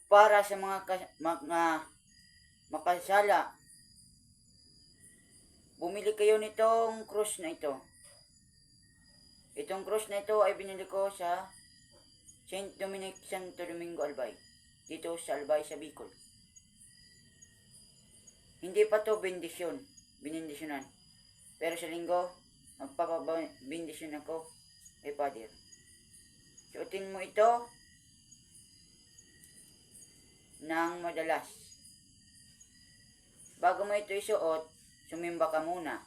para sa mga makasala. Bumili kayo nitong cross na ito. Itong cross na ito ay binili ko sa St. Dominic Santo Domingo Albay. Dito sa Albay sa Bicol. Hindi pa to binindisyonan. Pero sa linggo, magpapabindisyon ako kay Father. Suotin mo ito ng madalas. Bago mo ito isuot, sumimba ka muna.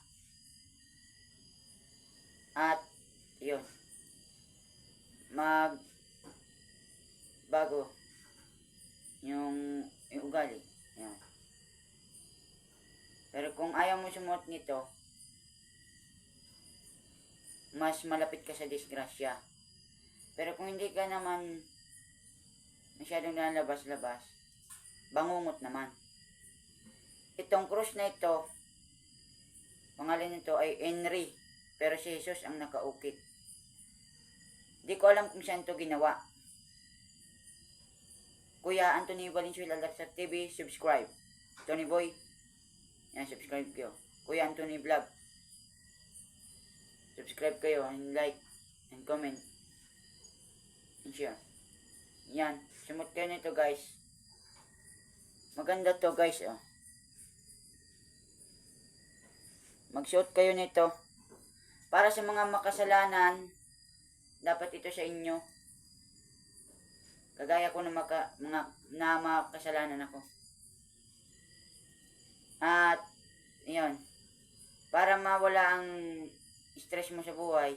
At, yun. Bago yung ugali. Yan. Pero kung ayaw mo sumuot nito, mas malapit ka sa disgrasya. Pero kung hindi ka naman masyadong lalabas-labas, bangungot naman. Itong cross na ito, pangalan nito ay Henry, pero si Jesus ang nakaukit. Di ko alam kung saan ito ginawa. Kuya Anthony Valenzuela Laksa TV, subscribe. Tony Boy, yan, subscribe kayo. Kuya Anthony Vlog, subscribe kayo and like and comment and share. Yan, sumot kayo nito guys. Maganda to guys, oh. Magsuot kayo nito. Para sa mga makasalanan, dapat ito sa inyo. Kagaya ko na makasalanan ako. At, yun. Para mawala ang stress mo sa buhay,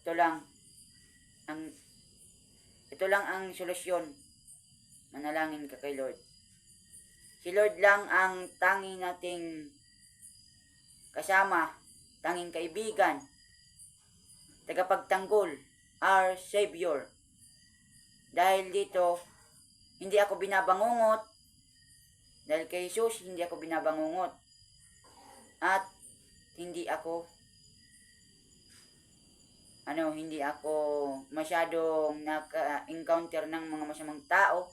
ito lang ang solusyon. Manalangin ka kay Lord. Si Lord lang ang tanging nating kasama, tanging kaibigan, tagapagtanggol, our Savior. Dahil dito, hindi ako binabangungot. Dahil kay Jesus, hindi ako binabangungot. At hindi ako masyadong naka-encounter ng mga masamang tao.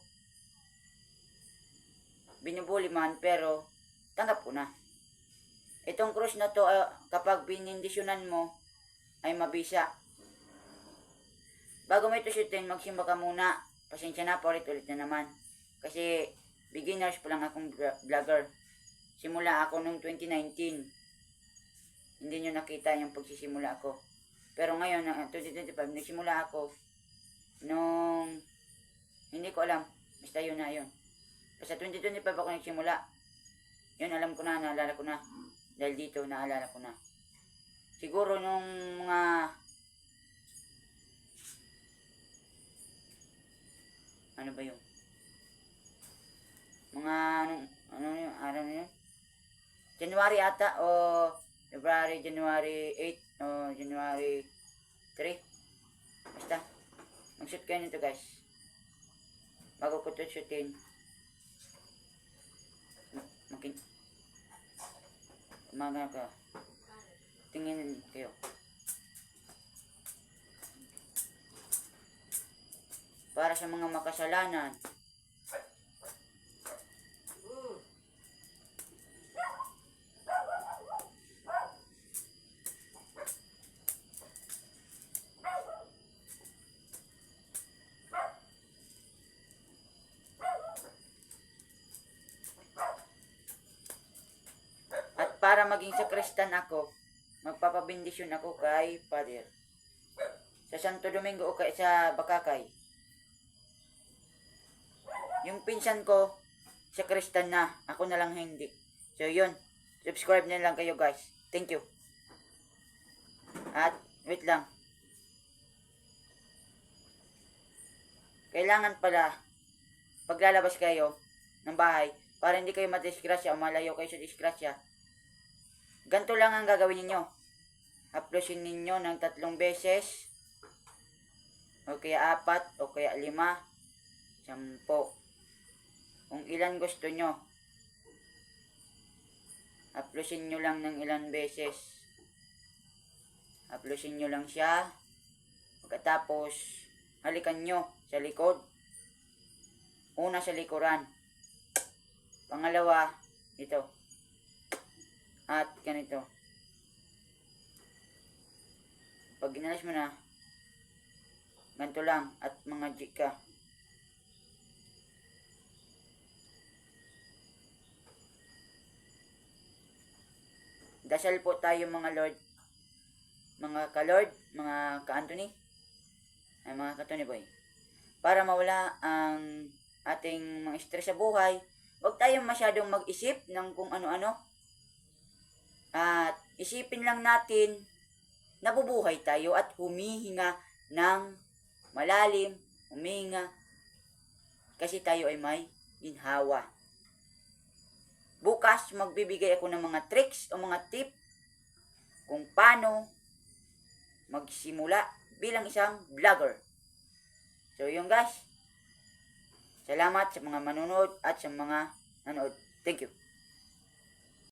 Binubuli man, pero tanggap ko na. Itong cross na to, kapag binindisyonan mo, ay mabisa. Bago mo ito suotin, magsimba ka muna. Pasensya na, ulit na naman. Kasi beginners pa lang akong vlogger. Simula ako noong 2019. Hindi nyo nakita yung pagsisimula ako. Pero ngayon, 2025, nagsimula ako nung hindi ko alam. Basta yun na yun. Basta 2025 ako nagsimula. Yun, alam ko na, naalala ko na. Dahil dito, naalala ko na. Siguro nung mga ano ba yun? Mga ano yun? Araw na yun? January ata o February, January 8 o January 3. Basta. Mag-shoot kayo nito guys. Bago ko ito shootin. Umaga ka. Tingin kayo. Para sa mga makasalanan. At para maging sakristan ako, magpapabindisyon ako kay Father. Sa Santo Domingo o kay sa Bakakay. Yung pinsan ko, sakristan na. Ako na lang hindi. So yun, subscribe na lang kayo guys. Thank you. At wait lang. Kailangan pala, paglalabas kayo ng bahay, para hindi kayo madisgrasya o malayo kayo sa disgrasya, ganito lang ang gagawin ninyo. Haplosin ninyo ng 3 beses, o kaya 4, o kaya 5, 10. Kung ilan gusto nyo. Haplosin nyo lang ng ilan beses. Haplosin nyo lang siya. Pagkatapos, halikan nyo sa likod. Una sa likuran. Pangalawa, ito. At ganito. Pag inalis mo na, ganito lang at mga G ka. Dasal po tayo mga Lord, mga ka-Lord, mga ka-Anthony, ay mga ka-Tony Boy. Para mawala ang ating mga stress sa buhay, huwag tayong masyadong mag-isip ng kung ano-ano. At isipin lang natin, nabubuhay tayo at humihinga ng malalim, humihinga, kasi tayo ay may ginhawa. Bukas, magbibigay ako ng mga tricks o mga tip kung paano magsimula bilang isang vlogger. So, yun guys. Salamat sa mga manonood at sa mga nanood. Thank you.